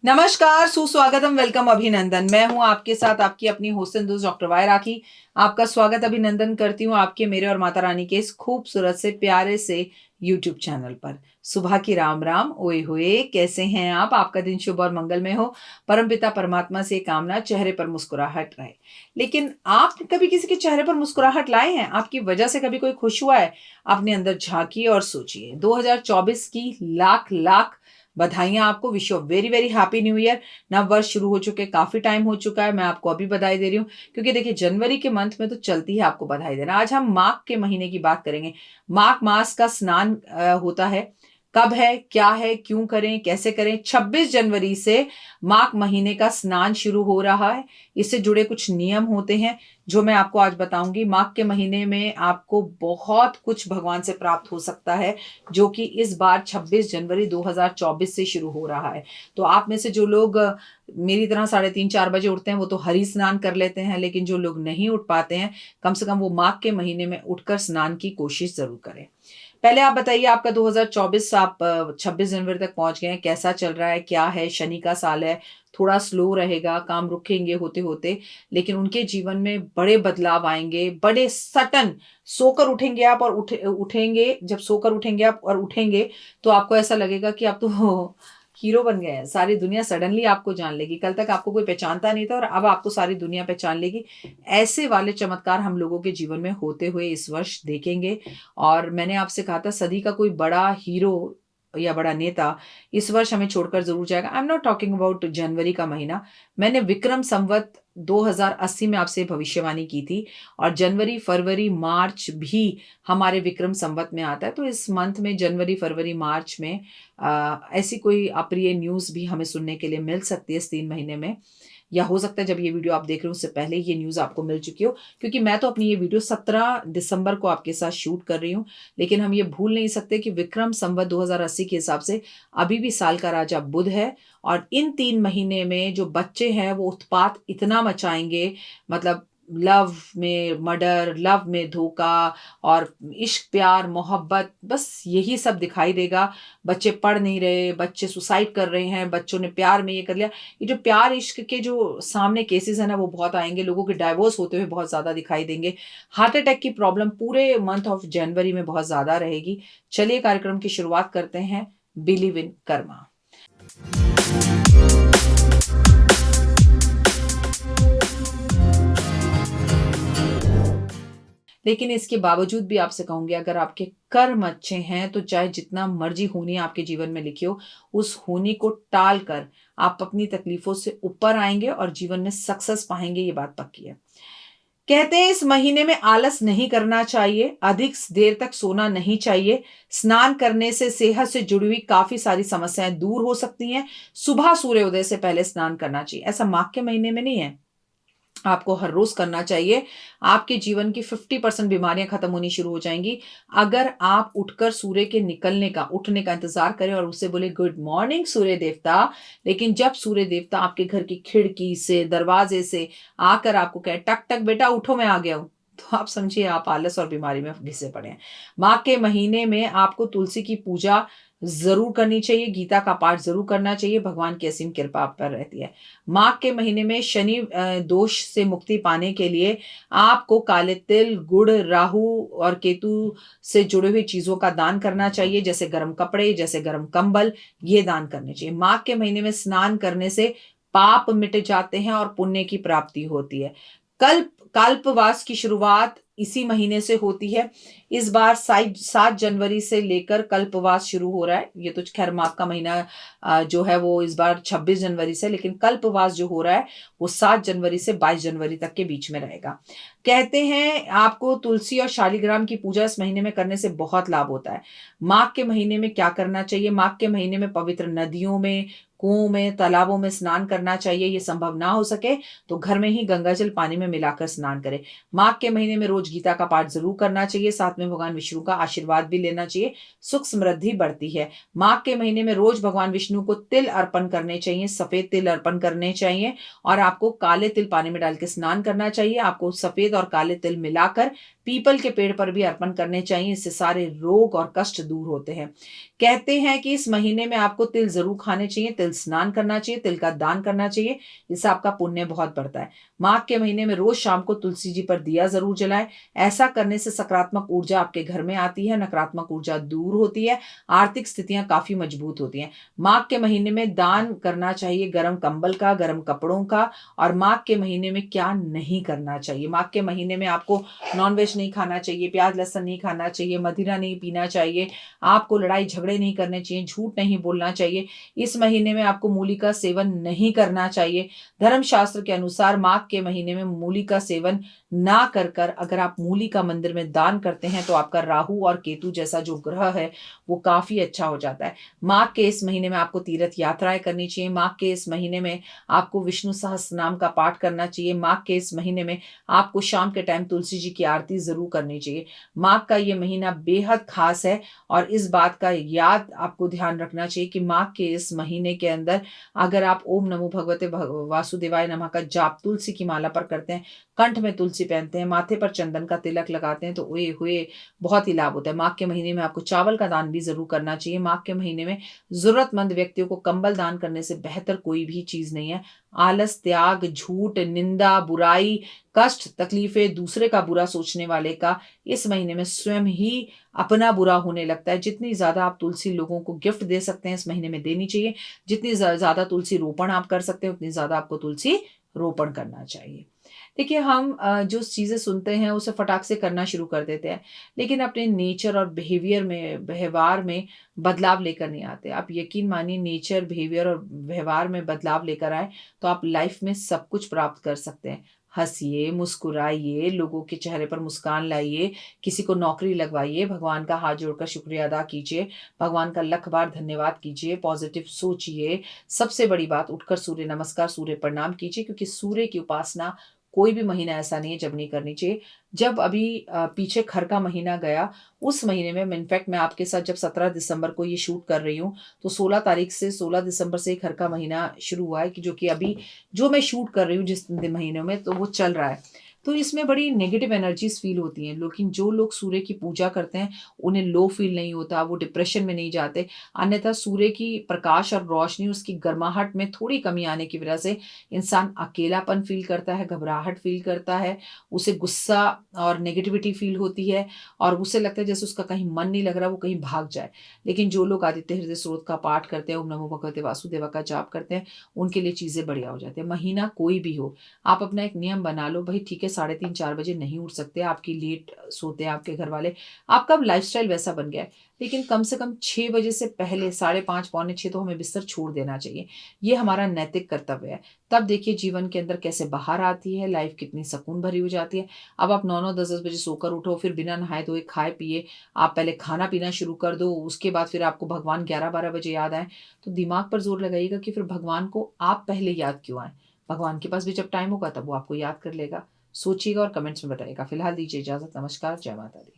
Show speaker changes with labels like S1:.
S1: नमस्कार, सुस्वागतम, वेलकम, अभिनंदन। मैं हूं आपके साथ आपकी अपनी होस्ट एंड दोस्त डॉक्टर वाई राखी। आपका स्वागत अभिनंदन करती हूं आपके, मेरे और माता रानी के इस खूबसूरत से प्यारे से यूट्यूब चैनल पर। सुबह की राम राम, ओए होए, कैसे हैं आप? आपका दिन शुभ और मंगलमय हो। परमपिता परमात्मा से कामना, चेहरे पर मुस्कुराहट रहे। लेकिन आप कभी किसी के चेहरे पर मुस्कुराहट लाए हैं? आपकी वजह से कभी कोई खुश हुआ है? अपने अंदर झांकिए और सोचिए। 2024 की लाख लाख बधाइयां आपको। Wish you very very happy new year. नव वर्ष शुरू हो चुके, काफी टाइम हो चुका है। मैं आपको अभी बधाई दे रही हूँ, क्योंकि देखिए जनवरी के मंथ में तो चलती है आपको बधाई देना। आज हम माघ के महीने की बात करेंगे। माघ मास का स्नान होता है। कब है, क्या है, क्यों करें, कैसे करें? 26 जनवरी से माघ महीने का स्नान शुरू हो रहा है। इससे जुड़े कुछ नियम होते हैं जो मैं आपको आज बताऊंगी। माघ के महीने में आपको बहुत कुछ भगवान से प्राप्त हो सकता है, जो कि इस बार 26 जनवरी 2024 से शुरू हो रहा है। तो आप में से जो लोग मेरी तरह 3:30-4 बजे उठते हैं, वो तो हरि स्नान कर लेते हैं। लेकिन जो लोग नहीं उठ पाते हैं, कम से कम वो माघ के महीने में उठकर स्नान की कोशिश जरूर करें। पहले आप बताइए, आपका 2024 आप 26 जनवरी तक पहुंच गए हैं, कैसा चल रहा है? क्या है? शनि का साल है, थोड़ा स्लो रहेगा, काम रुकेंगे होते होते, लेकिन उनके जीवन में बड़े बदलाव आएंगे, बड़े सटन। सोकर उठेंगे आप और उठेंगे, जब सोकर उठेंगे आप और उठेंगे, तो आपको ऐसा लगेगा कि आप तो हीरो बन गए हैं। सारी दुनिया सडनली आपको जान लेगी। कल तक आपको कोई पहचानता नहीं था और अब आपको सारी दुनिया पहचान लेगी। ऐसे वाले चमत्कार हम लोगों के जीवन में होते हुए इस वर्ष देखेंगे। और मैंने आपसे कहा था, सदी का कोई बड़ा हीरो या बड़ा नेता इस वर्ष हमें छोड़कर जरूर जाएगा। I am not talking about जनवरी का महीना। मैंने विक्रम संवत 2080 में आपसे भविष्यवाणी की थी, और जनवरी, फरवरी, मार्च भी हमारे विक्रम संवत में आता है। तो इस मंथ में, जनवरी, फरवरी, मार्च में ऐसी कोई अप्रिय न्यूज़ भी हमें सुनने के लिए मिल सकती है इस 3 महीने में। या हो सकता है जब ये वीडियो आप देख रहे हो उससे पहले ये न्यूज़ आपको मिल चुकी हो, क्योंकि मैं तो अपनी ये वीडियो 17 दिसंबर को आपके साथ शूट कर रही हूँ। लेकिन हम ये भूल नहीं सकते कि विक्रम संवत 2080 के हिसाब से अभी भी साल का राजा बुध है। और इन 3 महीने में जो बच्चे हैं वो उत्पात इतना मचाएंगे, मतलब लव में मर्डर, लव में धोखा, और इश्क, प्यार, मोहब्बत, बस यही सब दिखाई देगा। बच्चे पढ़ नहीं रहे, बच्चे सुसाइड कर रहे हैं, बच्चों ने प्यार में ये कर लिया। ये जो प्यार इश्क के जो सामने केसेस है ना, वो बहुत आएंगे। लोगों के डाइवोर्स होते हुए बहुत ज्यादा दिखाई देंगे। हार्ट अटैक की प्रॉब्लम पूरे मंथ ऑफ जनवरी में बहुत ज्यादा रहेगी। चलिए कार्यक्रम की शुरुआत करते हैं। Believe in Karma. लेकिन इसके बावजूद भी आपसे कहूंगी, अगर आपके कर्म अच्छे हैं तो चाहे जितना मर्जी होनी आपके जीवन में लिखी हो, उस होनी को टाल कर आप अपनी तकलीफों से ऊपर आएंगे और जीवन में सक्सेस पाएंगे। ये बात पक्की है। कहते हैं इस महीने में आलस नहीं करना चाहिए, अधिक देर तक सोना नहीं चाहिए। स्नान करने से सेहत से जुड़ी हुई काफी सारी समस्याएं दूर हो सकती हैं। सुबह सूर्योदय से पहले स्नान करना चाहिए। ऐसा माघ के महीने में नहीं है, आपको हर रोज करना चाहिए। आपके जीवन की 50% बीमारियां खत्म होनी शुरू हो जाएंगी अगर आप उठकर सूर्य के उठने का इंतजार करें और उससे बोले गुड मॉर्निंग सूर्य देवता। लेकिन जब सूर्य देवता आपके घर की खिड़की से, दरवाजे से आकर आपको कहे टक टक बेटा उठो मैं आ गया हूं, तो आप समझिए आप आलस और बीमारी में घिसे पड़े हैं। माँ के महीने में आपको तुलसी की पूजा जरूर करनी चाहिए, गीता का पाठ जरूर करना चाहिए। भगवान की असीम कृपा आप पर रहती है। माघ के महीने में शनि दोष से मुक्ति पाने के लिए आपको काले तिल, गुड़, राहु और केतु से जुड़े हुए चीजों का दान करना चाहिए, जैसे गर्म कपड़े, जैसे गर्म कंबल, ये दान करने चाहिए। माघ के महीने में स्नान करने से पाप मिट जाते हैं और पुण्य की प्राप्ति होती है। कल्पवास की शुरुआत इसी महीने से होती है। इस बार 7 जनवरी से लेकर कल्पवास शुरू हो रहा है। ये तो खैर माघ का महीना जो है वो इस बार 26 जनवरी से, लेकिन कल्पवास जो हो रहा है वो 7 जनवरी से 22 जनवरी तक के बीच में रहेगा। कहते हैं आपको तुलसी और शालिग्राम की पूजा इस महीने में करने से बहुत लाभ होता है। माघ के महीने में क्या करना चाहिए? माघ के महीने में पवित्र नदियों में, कुओं में, तालाबों में स्नान करना चाहिए। ये संभव ना हो सके तो घर में ही गंगाजल पानी में मिलाकर स्नान करें। माघ के महीने में रोज गीता का पाठ जरूर करना चाहिए, साथ में भगवान विष्णु का आशीर्वाद भी लेना चाहिए। सुख समृद्धि बढ़ती है। माघ के महीने में रोज भगवान विष्णु को तिल अर्पण करने चाहिए, सफेद तिल अर्पण करने चाहिए। और आपको काले तिल पानी में डाल के स्नान करना चाहिए। आपको सफेद और काले तिल मिलाकर पीपल के पेड़ पर भी अर्पण करने चाहिए, इससे सारे रोग और कष्ट दूर होते हैं। कहते हैं कि इस महीने में आपको तिल जरूर खाने चाहिए, तिल स्नान करना चाहिए, तिल का दान करना चाहिए, इससे आपका पुण्य बहुत बढ़ता है। माघ के महीने में रोज शाम को तुलसी जी पर दिया जरूर जलाएं। ऐसा करने से सकारात्मक ऊर्जा आपके घर में आती है, नकारात्मक ऊर्जा दूर होती है, आर्थिक स्थितियां काफी मजबूत होती हैं। माघ के महीने में दान करना चाहिए गर्म कंबल का, गर्म कपड़ों का। और माघ के महीने में क्या नहीं करना चाहिए? माघ के महीने में आपको नॉनवेज नहीं खाना चाहिए, प्याज लहसुन नहीं खाना चाहिए, मदिरा नहीं पीना चाहिए, आपको लड़ाई झगड़े नहीं करने चाहिए, झूठ नहीं बोलना चाहिए। इस महीने में आपको मूली का सेवन नहीं करना चाहिए। धर्मशास्त्र के अनुसार माघ के महीने में मूली का सेवन ना कर अगर आप मूली का मंदिर में दान करते हैं तो आपका राहु और केतु जैसा जो ग्रह है वो काफी अच्छा हो जाता है। माघ के इस महीने में आपको तीर्थ यात्राएं करनी चाहिए। माघ के इस महीने में आपको विष्णु सहस्त्र नाम का पाठ करना चाहिए। माघ के इस महीने में आपको शाम के टाइम तुलसी जी की आरती जरूर करनी चाहिए। माघ का ये महीना बेहद खास है और इस बात का याद आपको ध्यान रखना चाहिए कि माघ के इस महीने के अंदर अगर आप ओम नमो भगवते वासुदेवाय नमः का जाप तुलसी की माला पर करते हैं, कंठ में तुलसी पहनते हैं, माथे पर चंदन का तिलक लगाते हैं, तो ओए हुए बहुत ही लाभ होता है। माघ के महीने में आपको चावल का दान भी जरूर करना चाहिए। माघ के महीने में जरूरतमंद व्यक्तियों को कंबल दान करने से बेहतर कोई भी चीज नहीं है। आलस, त्याग, झूठ, निंदा, बुराई, कष्ट, तकलीफें, दूसरे का बुरा सोचने वाले का इस महीने में स्वयं ही अपना बुरा होने लगता है। जितनी ज्यादा आप तुलसी लोगों को गिफ्ट दे सकते हैं इस महीने में देनी चाहिए। जितनी ज्यादा तुलसी रोपण आप कर सकते हैं उतनी ज्यादा आपको तुलसी रोपण करना चाहिए। देखिए, हम जो चीज़ें सुनते हैं उसे फटाक से करना शुरू कर देते हैं, लेकिन अपने नेचर और बिहेवियर में, व्यवहार में बदलाव लेकर नहीं आते। आप यकीन मानिए, नेचर, बिहेवियर और व्यवहार में बदलाव लेकर आए तो आप लाइफ में सब कुछ प्राप्त कर सकते हैं। हंसिए, मुस्कुराइए, लोगों के चेहरे पर मुस्कान लाइए, किसी को नौकरी लगवाइए, भगवान का हाथ जोड़कर शुक्रिया अदा कीजिए, भगवान का लख बार धन्यवाद कीजिए, पॉजिटिव सोचिए। सबसे बड़ी बात, उठकर सूर्य नमस्कार, सूर्य प्रणाम कीजिए, क्योंकि सूर्य की उपासना कोई भी महीना ऐसा नहीं है जब नहीं करनी चाहिए। जब अभी पीछे खर का महीना गया, उस महीने में इनफैक्ट मैं आपके साथ जब 17 दिसंबर को ये शूट कर रही हूँ, तो 16 तारीख से 16 दिसंबर से खर का महीना शुरू हुआ है, कि जो कि अभी जो मैं शूट कर रही हूँ जिस महीनों में, तो वो चल रहा है। तो इसमें बड़ी नेगेटिव एनर्जीज फील होती हैं, लेकिन जो लोग सूर्य की पूजा करते हैं उन्हें लो फील नहीं होता, वो डिप्रेशन में नहीं जाते। अन्यथा सूर्य की प्रकाश और रोशनी, उसकी गर्माहट में थोड़ी कमी आने की वजह से इंसान अकेलापन फील करता है, घबराहट फील करता है, उसे गुस्सा और नेगेटिविटी फील होती है, और उसे लगता है जैसे उसका कहीं मन नहीं लग रहा, वो कहीं भाग जाए। लेकिन जो लोग आदित्य हृदय स्रोत का पाठ करते हैं, ओम नमो भगवते वासुदेवा का जाप करते हैं, उनके लिए चीजें बढ़िया हो जाती है। महीना कोई भी हो, आप अपना एक नियम बना लो, भाई ठीक है 3:30-4 बजे नहीं उठ सकते, आपकी लेट सोते हैं आपके घर वाले, आपका लाइफस्टाइल वैसा बन गया है, लेकिन कम से कम 6 बजे से पहले, 5:30 पौने 6 तो हमें बिस्तर छोड़ देना चाहिए। ये हमारा नैतिक कर्तव्य है। तब देखिए जीवन के अंदर कैसे बाहर आती है, लाइफ कितनी सुकून भरी हो जाती है। अब आप 9-9, 10-10 बजे सोकर उठो, फिर बिना नहाए धोए खाए पिए आप पहले खाना पीना शुरू कर दो, उसके बाद फिर आपको भगवान 11-12 बजे याद आए, तो दिमाग पर जोर लगाइएगा कि फिर भगवान को आप पहले याद क्यों आए। भगवान के पास भी जब टाइम होगा तब वो आपको याद कर लेगा। सोचिएगा और कमेंट्स में बताइएगा। फिलहाल दीजिए इजाजत। नमस्कार, जय माता दी।